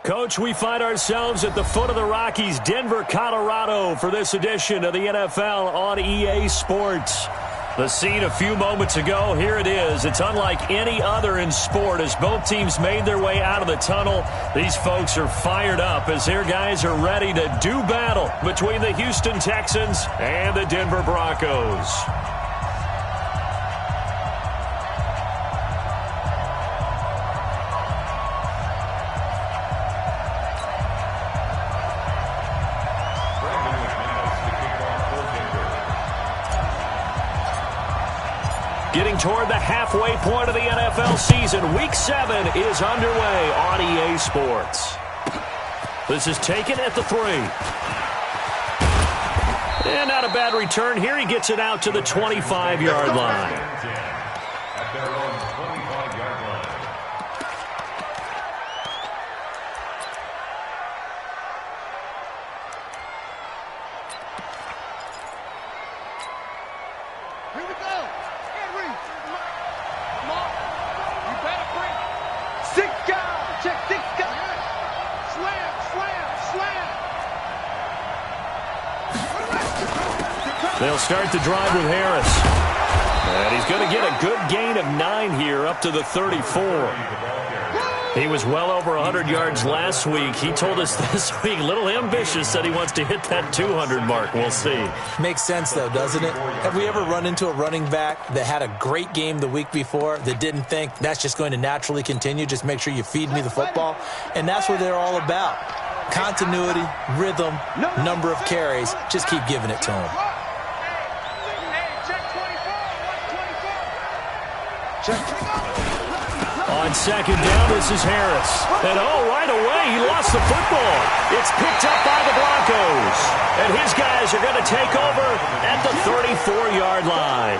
Coach, we find ourselves at the foot of the Rockies, Denver, Colorado, for this edition of the NFL on EA Sports. The scene a few moments ago, here it is. It's unlike any other in sport as both teams made their way out of the tunnel. These folks are fired up as their guys are ready to do battle between the Houston Texans and the Denver Broncos. Getting toward the halfway point of the NFL season, Week 7 is underway on EA Sports. This is taken at the 3. And not a bad return here. He gets it out to the 25-yard line. They'll start the drive with Harris. And he's going to get a good gain of 9 here up to the 34. He was well over 100 yards last week. He told us this week, a little ambitious, said he wants to hit that 200 mark. We'll see. Makes sense, though, doesn't it? Have we ever run into a running back that had a great game the week before that didn't think that's just going to naturally continue? Just make sure you feed me the football. And that's what they're all about. Continuity, rhythm, number of carries. Just keep giving it to him. On second down, this is Harris. And right away, he lost the football. It's picked up by the Broncos. And his guys are going to take over at the 34-yard line.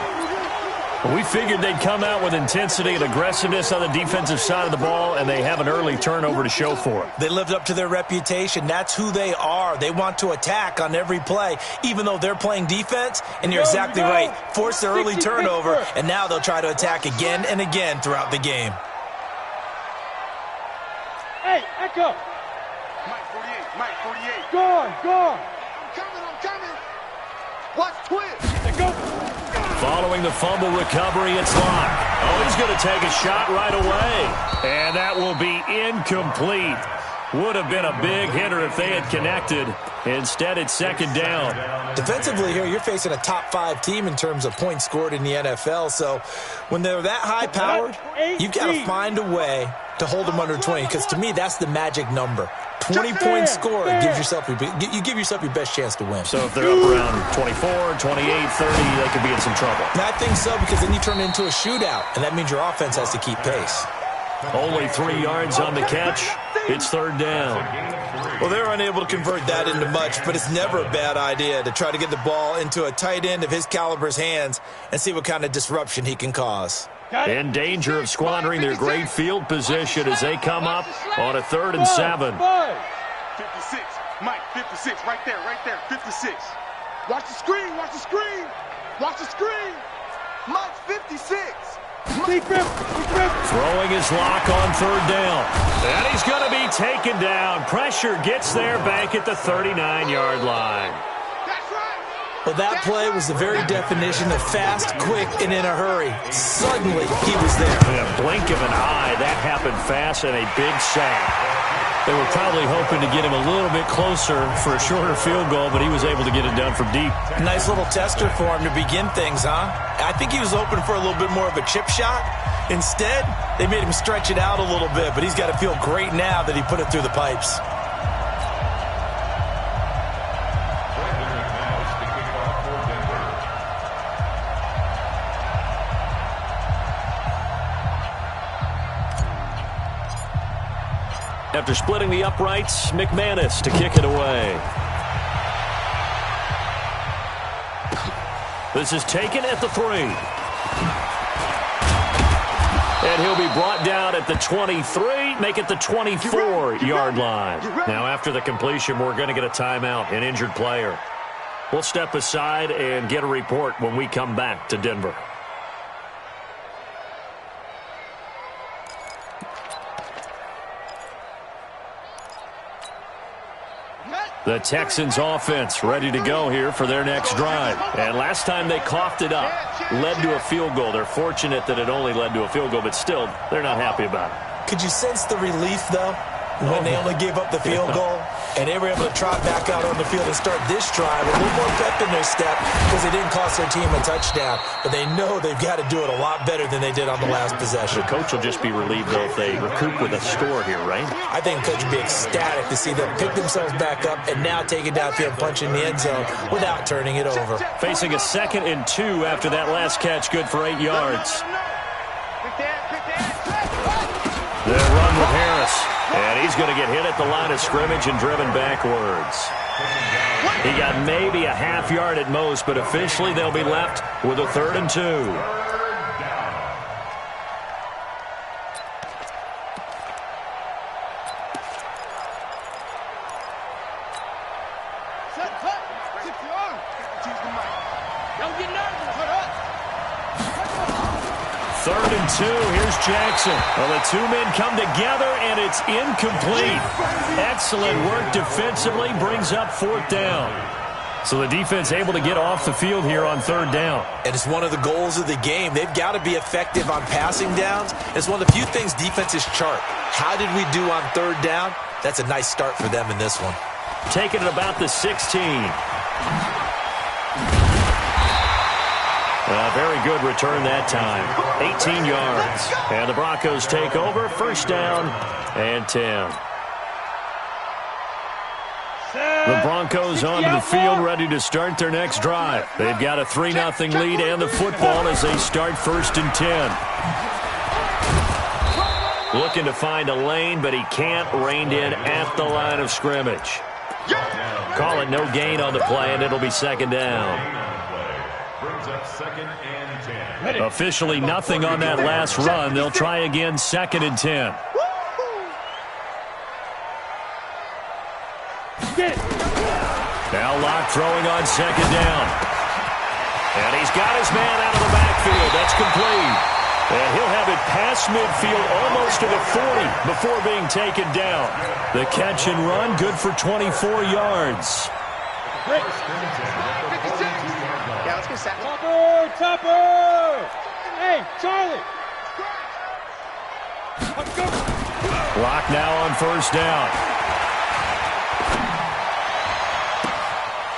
We figured they'd come out with intensity and aggressiveness on the defensive side of the ball, and they have an early turnover to show for it. They lived up to their reputation. That's who they are. They want to attack on every play, even though they're playing defense. And you're exactly right. Force the early turnover, and now they'll try to attack again and again throughout the game. Hey, Echo. Mike 48. Go on. I'm coming. Watch twist. Go. Following the fumble recovery, it's Locke. He's going to take a shot right away. And that will be incomplete. Would have been a big hitter if they had connected. Instead, it's second down. Defensively here, you're facing a top 5 team in terms of points scored in the NFL. So when they're that high-powered, you've got to find a way to hold them under 20, because to me, that's the magic number. 20 points scored, you give yourself your best chance to win. So if they're up around 24, 28, 30, they could be in some trouble. And I think so, because then you turn it into a shootout, and that means your offense has to keep pace. Only 3 yards on the catch. It's third down. Well, they're unable to convert that into much, but it's never a bad idea to try to get the ball into a tight end of his caliber's hands and see what kind of disruption he can cause. In danger of squandering their great field position as they come up on a 3rd and 7. 56, Mike, 56, right there, 56. Watch the screen. Mike, 56. Throwing his lock on 3rd down. And he's going to be taken down. Pressure gets there back at the 39-yard line. Well, that play was the very definition of fast, quick, and in a hurry. Suddenly, he was there. In a blink of an eye, that happened fast and a big sack. They were probably hoping to get him a little bit closer for a shorter field goal, but he was able to get it done from deep. Nice little tester for him to begin things, huh? I think he was hoping for a little bit more of a chip shot. Instead, they made him stretch it out a little bit, but he's got to feel great now that he put it through the pipes. After splitting the uprights, McManus to kick it away. This is taken at the 3. And he'll be brought down at the 23, make it the 24-yard line. Now, after the completion, we're going to get a timeout, an injured player. We'll step aside and get a report when we come back to Denver. The Texans offense ready to go here for their next drive. And last time they coughed it up, led to a field goal. They're fortunate that it only led to a field goal, but still, they're not happy about it. Could you sense the relief, though, when they only gave up the field goal? And they were able to trot back out on the field and start this drive with a little more pep in their step because it didn't cost their team a touchdown. But they know they've got to do it a lot better than they did on the last possession. The coach will just be relieved, though, if they recoup with a score here, right? I think the coach would be ecstatic to see them pick themselves back up and now take it downfield and punch in the end zone without turning it over. Facing a 2nd and 2 after that last catch, good for 8 yards. They'll run with Harris. And he's going to get hit at the line of scrimmage and driven backwards. He got maybe a half yard at most, but officially they'll be left with a 3rd and 2. Here's Jackson. Well, the two men come together, and it's incomplete. Excellent work defensively, brings up 4th down. So the defense able to get off the field here on 3rd down. And it's one of the goals of the game. They've got to be effective on passing downs. It's one of the few things defenses chart. How did we do on 3rd down? That's a nice start for them in this one. Taking it about the 16. Very good return that time. 18 yards. And the Broncos take over. 1st down and 10. The Broncos onto the field ready to start their next drive. They've got a 3-0 lead and the football as they start 1st and 10. Looking to find a lane, but he can't. Reined in at the line of scrimmage. Call it no gain on the play, and it'll be 2nd down. Officially nothing on that last run. They'll try again, 2nd and 10. Now Locke throwing on 2nd down. And he's got his man out of the backfield. That's complete. And he'll have it past midfield almost to the 40 before being taken down. The catch and run, good for 24 yards. Topper! Hey, Charlie! Locke now on 1st down.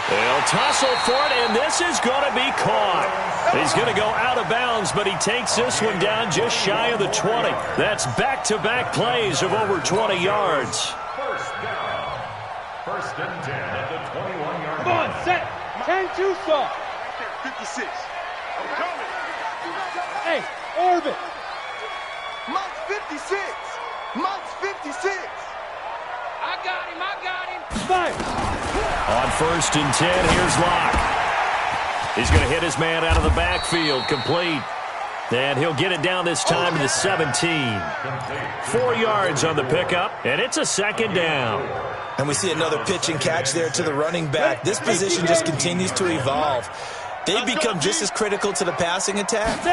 They'll tussle for it, and this is going to be caught. He's going to go out of bounds, but he takes this one down just shy of the 20. That's back-to-back plays of over 20 yards. 1st and 10 at the 21-yard line. Come on, set! 10-2 soft. 56. Hey, orbit. Monk's 56. Monk's 56. I got him. Fire. On 1st and 10, here's Locke. He's going to hit his man out of the backfield, complete. And he'll get it down this time to the 17. 4 yards on the pickup, and it's a 2nd down. And we see another pitch and catch there to the running back. This position just continues to evolve. They've become just as critical to the passing attack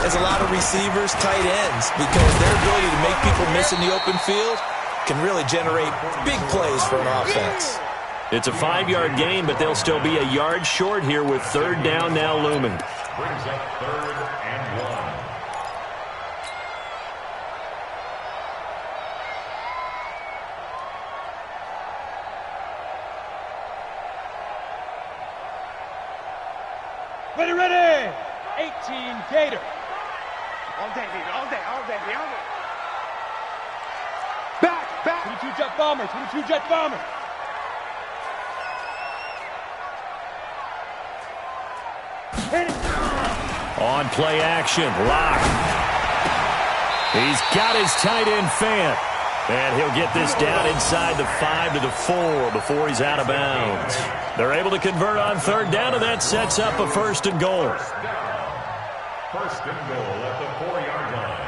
as a lot of receivers, tight ends, because their ability to make people miss in the open field can really generate big plays for an offense. It's a 5-yard gain, but they'll still be a yard short here with 3rd down now looming. Brings up 3rd and 1. Ready! 18 Gator. All day, baby. Back. 22 Jet Bomber. Hit it. On play action, Locke. He's got his tight end fan. And he'll get this down inside the 5 to the 4 before he's out of bounds. They're able to convert on 3rd down, and that sets up a 1st and goal. 1st and goal at the 4-yard line.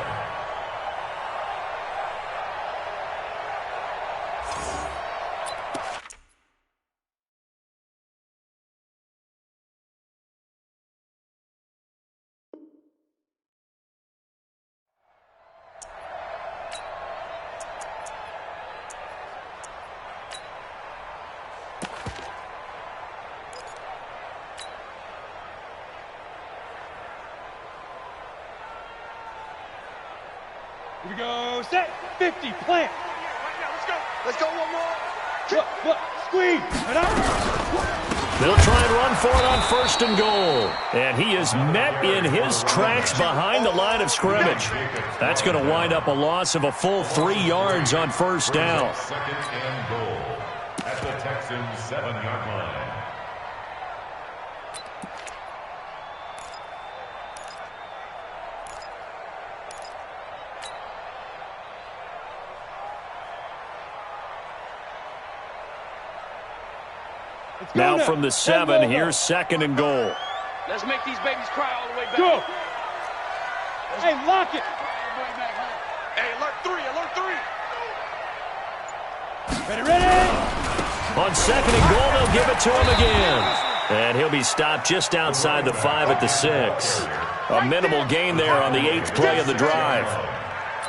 Here we go. Set. 50. Plant. Let's go one more. Look. Squeeze. And out. They'll try and run for it on 1st and goal. And he is met in his tracks behind the line of scrimmage. That's going to wind up a loss of a full 3 yards on 1st down. 2nd and goal at the Texans' 7-yard line. Now from the 7, here's 2nd and goal. Let's make these babies cry all the way back. Go. Hey, lock it. Hey, alert 3, alert 3. Ready. On 2nd and goal, they'll give it to him again. And he'll be stopped just outside the 5 at the 6. A minimal gain there on the 8th play of the drive.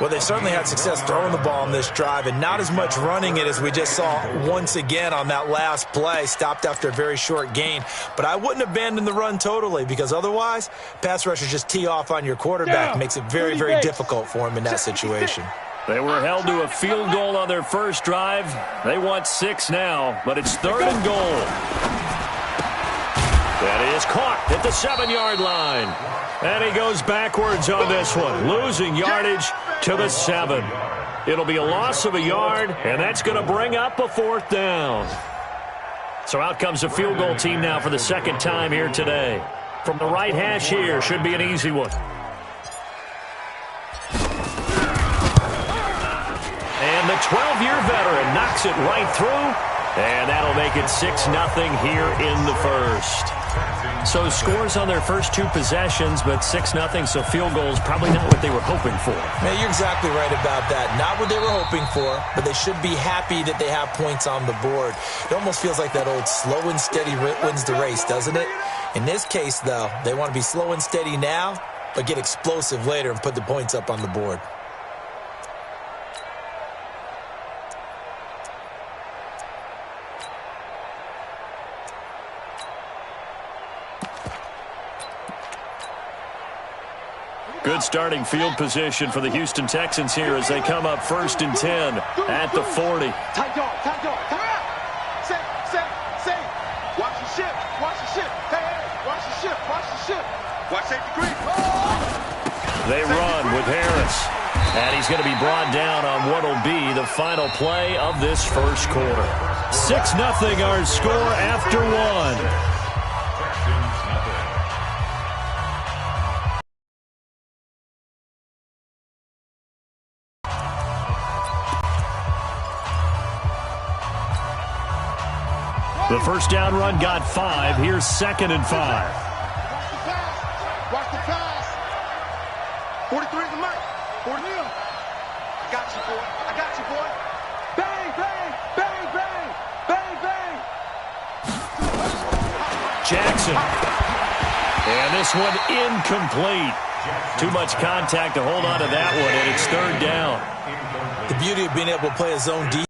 Well, they certainly had success throwing the ball on this drive and not as much running it as we just saw once again on that last play, stopped after a very short gain. But I wouldn't abandon the run totally because otherwise, pass rushers just tee off on your quarterback. Makes it very, very difficult for him in that situation. They were held to a field goal on their first drive. They want 6 now, but it's 3rd and goal. That is caught at the 7-yard line. And he goes backwards on this one, losing yardage to the 7. It'll be a loss of a yard, and that's going to bring up a 4th down. So out comes the field goal team now for the 2nd time here today. From the right hash here, should be an easy one. And the 12-year veteran knocks it right through, and that'll make it 6-0 here in the 1st. So scores on their first 2 possessions, but 6-0, so field goals probably not what they were hoping for. Man, you're exactly right about that. Not what they were hoping for, but they should be happy that they have points on the board. It almost feels like that old slow and steady wins the race, doesn't it? In this case, though, they want to be slow and steady now, but get explosive later and put the points up on the board. Good starting field position for the Houston Texans here as they come up 1st and 10 at the 40. Tight dog, come out. Say. Watch the ship. Hey, watch the ship. Watch safety green. They run with Harris. And he's going to be brought down on what will be the final play of this first quarter. 6-0 our score after 1. The first down run got 5. Here's 2nd and 5. Watch the pass. 43 is the mic. 40 mil. I got you, boy. Bang, bang, bang, bang, bang, bang. Jackson. And this one incomplete. Too much contact to hold on to that one, and it's 3rd down. The beauty of being able to play a zone deep.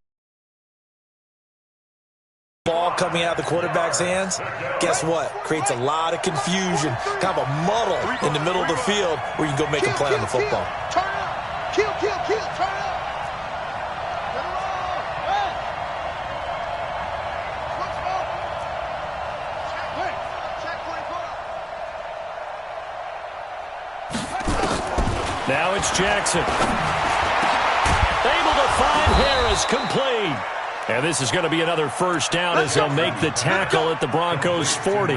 Ball coming out of the quarterback's hands, guess what? Creates a lot of confusion, kind of a muddle in the middle of the field where you can go make a play on the football. Turn up. Kill. Turn up. Now it's Jackson. Able to find Harris, complete. And this is going to be another first down as they'll make the tackle at the Broncos' 40.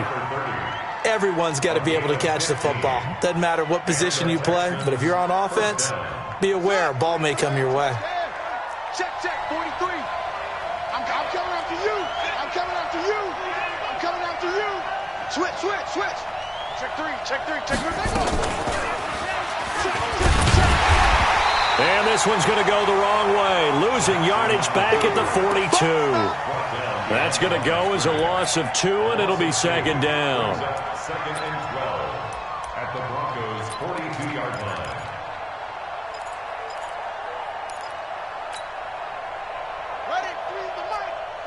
Everyone's got to be able to catch the football. Doesn't matter what position you play, but if you're on offense, be aware a ball may come your way. Check, 43. I'm coming after you. Switch. Check 3. And this one's going to go the wrong way, losing yardage back at the 42. That's going to go as a loss of 2, and it'll be 2nd down. 2nd and 12 at the Broncos' 42-yard line. Ready?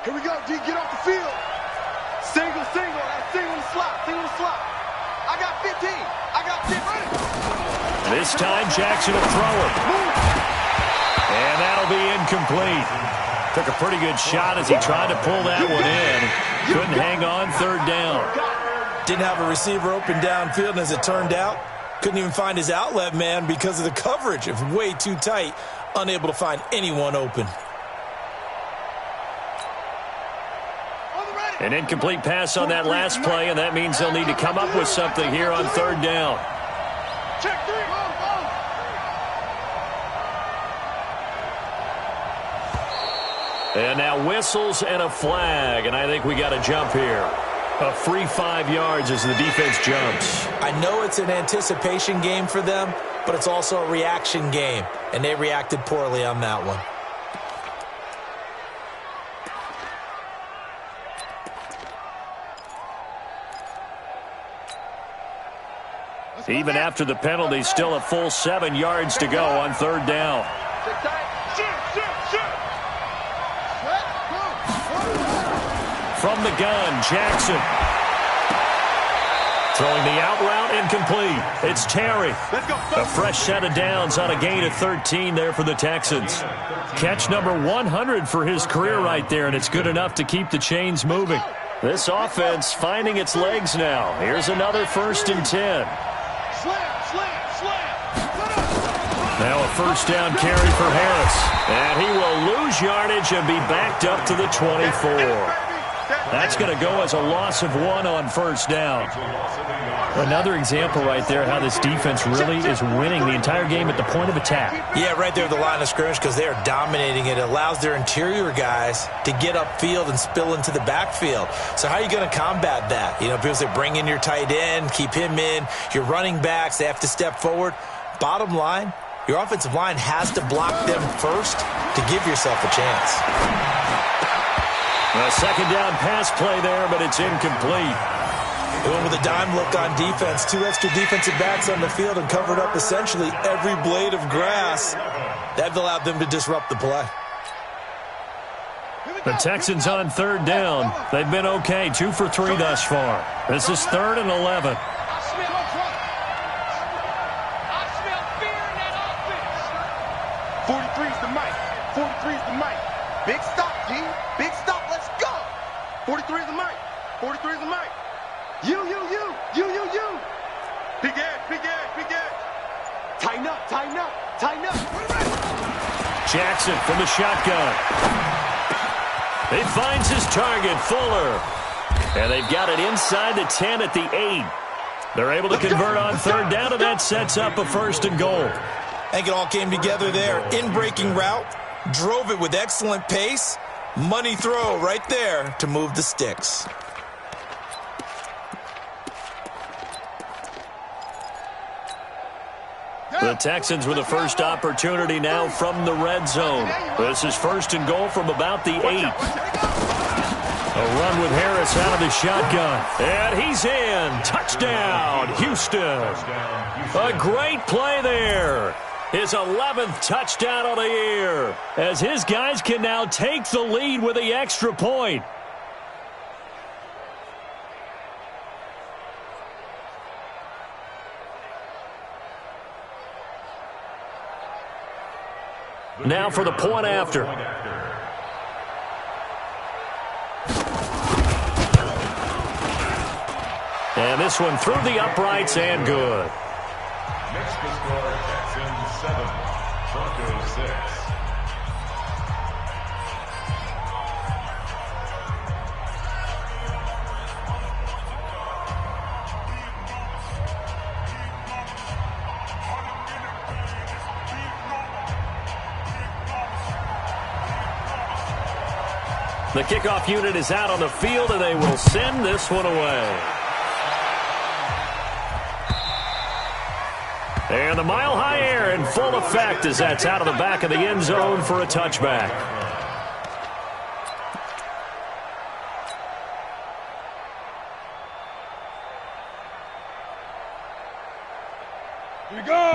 Here we go, D. Get off the field. Single. That's single in the slot. I got 15. Ready? This time, Jackson will throw it. And that'll be incomplete. Took a pretty good shot as he tried to pull that one in. Couldn't hang on third down. Didn't have a receiver open downfield, and as it turned out, couldn't even find his outlet man because of the coverage. It was way too tight, unable to find anyone open. An incomplete pass on that last play, and that means they'll need to come up with something here on third down. Check 3. And now whistles and a flag, and I think we got a jump here. A free 5 yards as the defense jumps. I know it's an anticipation game for them, but it's also a reaction game, and they reacted poorly on that one. Even after the penalty, still a full 7 yards to go on third down. From the gun, Jackson. Throwing the out route, incomplete. It's Terry. A fresh set of downs on a gain of 13 there for the Texans. Catch number 100 for his career right there, and it's good enough to keep the chains moving. This offense finding its legs now. Here's another 1st and 10. Now a first down carry for Harris. And he will lose yardage and be backed up to the 24. That's going to go as a loss of 1 on first down. Another example right there how this defense really is winning the entire game at the point of attack. Yeah, right there at the line of scrimmage because they are dominating it. It allows their interior guys to get upfield and spill into the backfield. So how are you going to combat that? You know, because they bring in your tight end, keep him in. Your running backs, they have to step forward. Bottom line, your offensive line has to block them first to give yourself a chance. A second down pass play there, but it's incomplete. They went with a dime look on defense. 2 extra defensive backs on the field and covered up essentially every blade of grass. That allowed them to disrupt the play. The Texans on third down. They've been okay, 2 for 3 thus far. This is 3rd and 11. I smell fear in that offense. 43's the mic. 43's the mic. Big stop, G. Big stop. Let's go. 43's the mic. 43's the mic. You. Big edge. Tighten up. Jackson from the shotgun. He finds his target, Fuller. And they've got it inside the 10 at the 8. They're able to convert on third down, and that sets up a 1st and goal. I think it all came together there. In-breaking route, drove it with excellent pace. Money throw right there to move the sticks. The Texans with the first opportunity now from the red zone. This is 1st and goal from about the 8. A run with Harris out of the shotgun. And he's in. Touchdown, Houston. A great play there. His 11th touchdown of the year. As his guys can now take the lead with the extra point. Now for the point after. And this one through the uprights and good. Next to score, Texans 7, Broncos 6. The kickoff unit is out on the field, and they will send this one away. And the mile-high air in full effect as that's out of the back of the end zone for a touchback.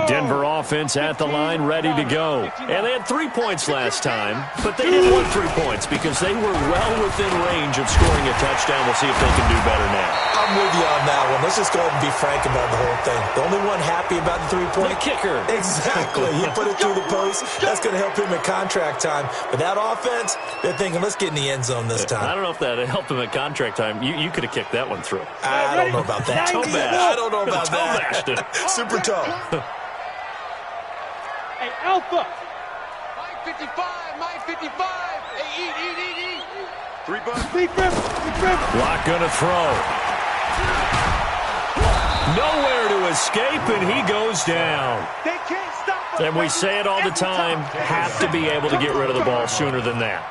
Denver off offense at the line, ready to go. And they had 3 points last time, but they didn't want 3 points because they were well within range of scoring a touchdown. We'll see if they can do better now. I'm with you on that one. Let's just go ahead and be frank about the whole thing. The only one happy about the 3-point? The kicker. Exactly. He put it through the post. That's going to help him at contract time. But that offense, they're thinking, let's get in the end zone this time. I don't know if that helped him at contract time. You could have kicked that one through. I don't know about that. I don't know about that. Super tough. Hey, Alpha. Mike 55, Mike 55. Hey, eat. 3 bucks. Deep river. Lock gonna throw. Nowhere to escape, and he goes down. They can't stop us. And we say it all the time, have to be able to get rid of the ball sooner than that.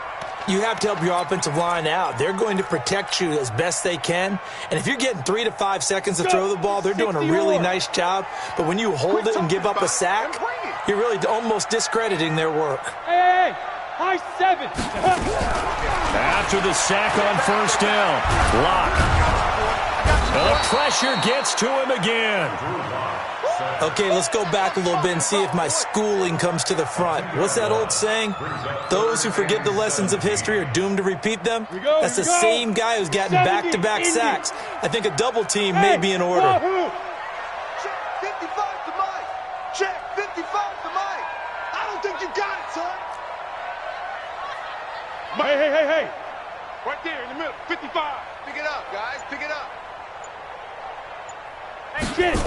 You have to help your offensive line out. They're going to protect you as best they can. And if you're getting 3 to 5 seconds to throw the ball, they're doing a really nice job. But when you hold it and give up a sack, you're really almost discrediting their work. Hey, high 7. After the sack on first down, Lock. The pressure gets to him again. Okay, let's go back a little bit and see if my schooling comes to the front. What's that old saying? Those who forget the lessons of history are doomed to repeat them. That's the same guy who's gotten back-to-back sacks. I think a double team may be in order. Check 55 to Mike. Check 55 to Mike. I don't think you got it, son. Hey. Right there in the middle. 55. Pick it up, guys. Pick it up. Hey, kid.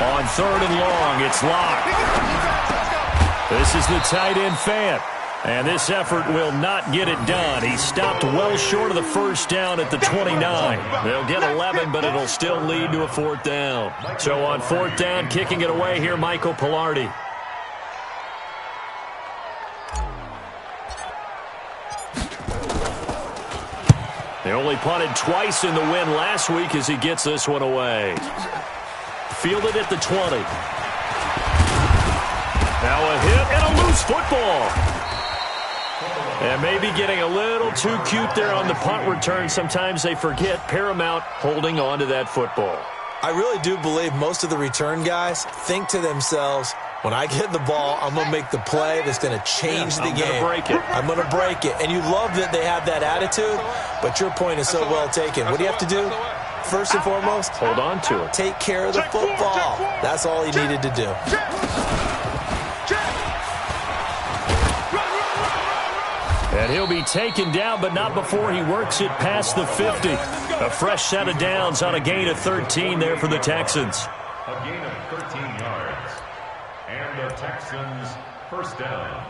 On 3rd and long, it's Lock. This is the tight end fan. And this effort will not get it done. He stopped well short of the first down at the 29. They'll get 11, but it'll still lead to a 4th down. So on 4th down, kicking it away here, Michael Pilardi. They only punted twice in the win last week as he gets this one away. Fielded at the 20. Now a hit and a loose football. And maybe getting a little too cute there on the punt return. Sometimes they forget paramount holding on to that football. I really do believe most of the return guys think to themselves, when I get the ball, I'm going to make the play that's going to change the game. I'm going to break it. And you love that they have that attitude, but your point is so well taken. What do you have to do? First and foremost, hold on to it. Take care of the football. That's all he needed to do. And he'll be taken down, but not before he works it past the 50. A fresh set of downs on a gain of 13 there for the Texans. A gain of 13 yards. And the Texans first down.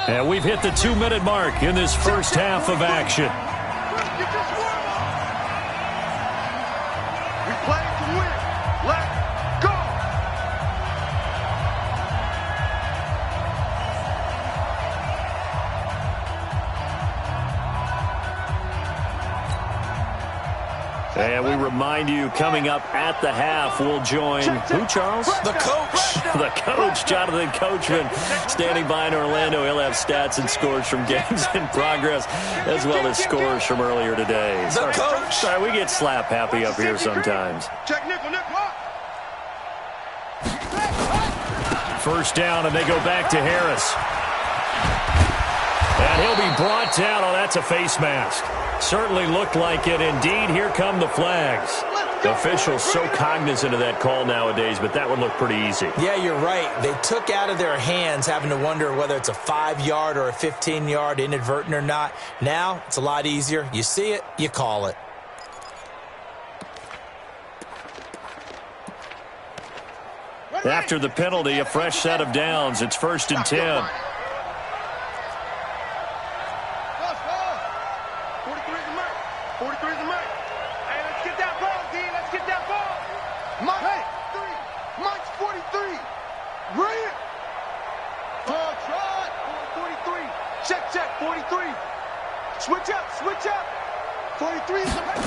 And we've hit the 2-minute mark in this first half of action. We play to win. Let's go. And we remind you, coming up at the half, we'll join who, Charles? The coach. The coach, Jonathan Coachman, standing by in Orlando. He'll have stats and scores from games in progress, as well as scores from earlier today. The coach. Sorry, we get slap happy up here sometimes. Check nickel. First down, and they go back to Harris. And he'll be brought down. Oh, that's a face mask. Certainly looked like it. Indeed, here come the flags. The officials so cognizant of that call nowadays, but that would look pretty easy. Yeah, you're right. They took out of their hands having to wonder whether it's a 5-yard or a 15-yard inadvertent or not. Now, it's a lot easier. You see it, you call it. After the penalty, a fresh set of downs. It's 1st and 10. 43 is the Mike. Hey, let's get that ball, D. Let's get that ball. Mike, 3. Mike's 43. Right. Try. 43. Check. 43. Switch up. 43 is the Mike.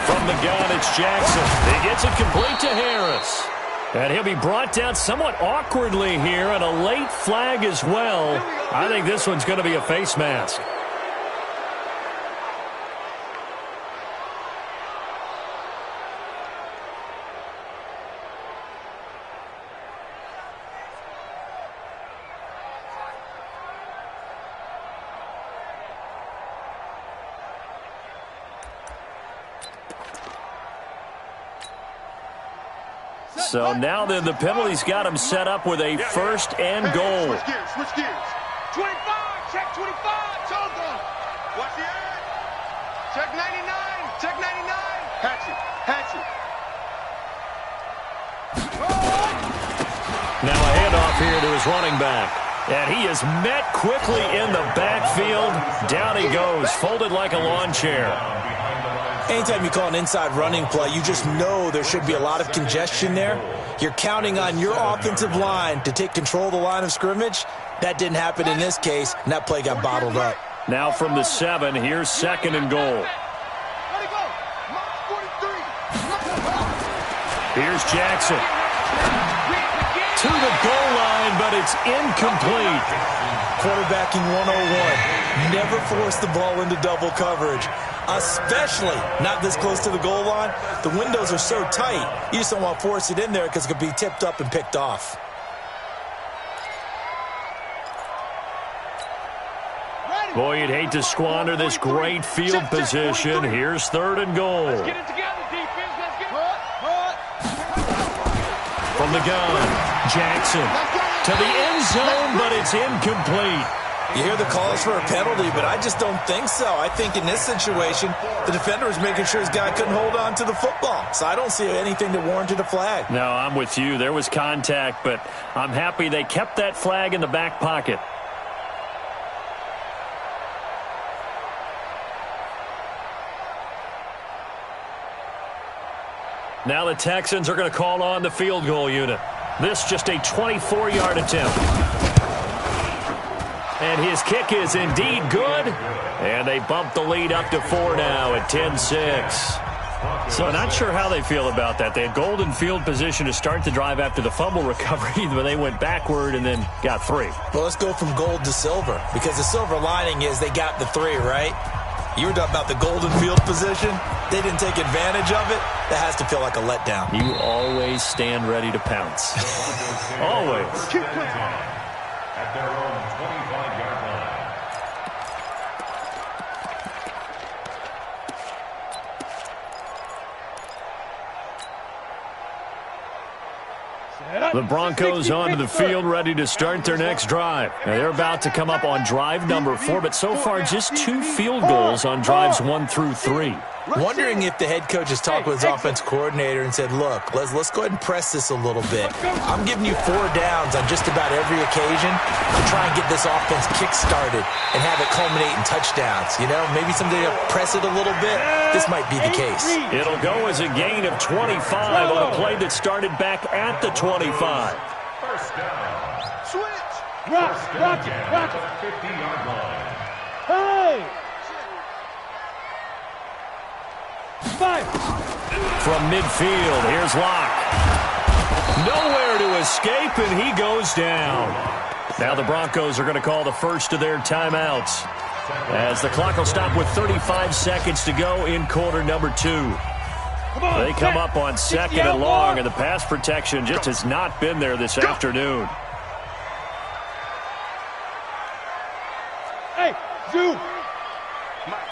From the gun, it's Jackson. He gets it complete to Harris. And he'll be brought down somewhat awkwardly here, and a late flag as well. I think this one's going to be a face mask. So now then the penalty's got him set up with a first and goal. Switch gears, switch gears. 25, check 25, Togo. Watch the edge. Check 99, check 99. Hatch it, hatch it. Now a handoff here to his running back. And he is met quickly in the backfield. Down he goes, folded like a lawn chair. Anytime you call an inside running play, you just know there should be a lot of congestion there. You're counting on your offensive line to take control of the line of scrimmage. That didn't happen in this case, and that play got bottled up. Now from the 7, here's second and goal. Here's Jackson. To the goal line, but it's incomplete. Quarterbacking 101. Never force the ball into double coverage, especially not this close to the goal line. The windows are so tight, you just don't want to force it in there because it could be tipped up and picked off. Boy, you'd hate to squander this great field position. Here's third and goal. Let's get it together, defense. Let's get From the gun, Jackson to the end zone, but it's incomplete. You hear the calls for a penalty, but I just don't think so. I think in this situation, the defender was making sure his guy couldn't hold on to the football. So I don't see anything that warranted a flag. No, I'm with you. There was contact, but I'm happy they kept that flag in the back pocket. Now the Texans are going to call on the field goal unit. This just a 24-yard attempt. And his kick is indeed good. And they bump the lead up to 4 now at 10-6. So not sure how they feel about that. They had golden field position to start the drive after the fumble recovery, but they went backward and then got 3. Well, let's go from gold to silver, because the silver lining is they got the 3, right? You were talking about the golden field position. They didn't take advantage of it. That has to feel like a letdown. You always stand ready to pounce. Always. At their own 25-yard line. The Broncos onto the field, ready to start their next drive. Now they're about to come up on drive number 4, but so far just 2 field goals on drives 1 through 3. Wondering if the head coach has talked with his offense coordinator and said, look, let's go ahead and press this a little bit. I'm giving you 4 downs on just about every occasion. I'm trying to get this offense kick-started and have it culminate in touchdowns. You know, maybe someday they'll press it a little bit. This might be the case. It'll go as a gain of 25 on a play that started back at the 25. First down. Switch. Rock it. 50-yard line. Hey! 5. From midfield, here's Locke. Nowhere to escape, and he goes down. Now the Broncos are going to call the first of their timeouts, as the clock will stop with 35 seconds to go in quarter number 2. They come up on second and long, and the pass protection just has not been there this afternoon. Hey, zoom.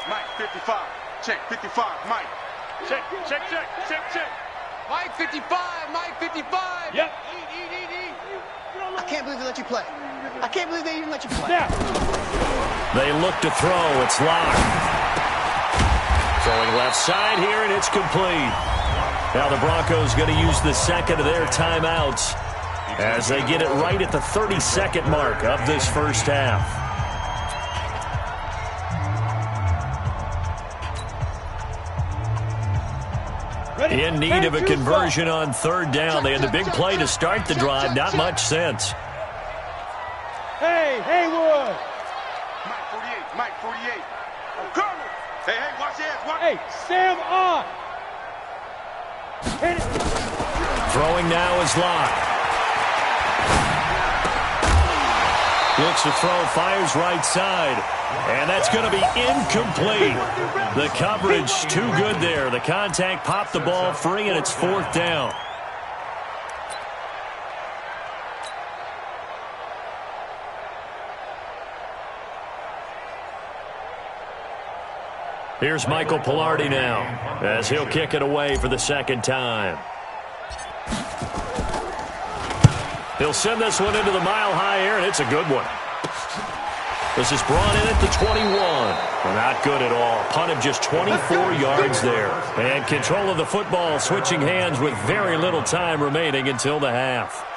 Mike, 55. Check, 55, Mike. Check. Mike, 55, Mike, 55. Yep. I can't believe they let you play. I can't believe they even let you play. Snap. They look to throw. It's Locke. Throwing left side here, and it's complete. Now the Broncos going to use the second of their timeouts as they get it right at the 30-second mark of this first half. In need of a conversion on third down. They had the big play to start the drive. Not much sense. Hey, Haywood. Mike, 48. I'm coming. Hey, watch your ass. Hey, Sam on. Hit it. Throwing now is Locke. Looks to throw, fires right side. And that's going to be incomplete. The coverage too good there. The contact popped the ball free, and it's 4th down. Here's Michael Pilardi now, as he'll kick it away for the second time. He'll send this one into the mile-high air, and it's a good one. This is brought in at the 21. Not good at all. Punt of just 24 yards there. And control of the football switching hands with very little time remaining until the half.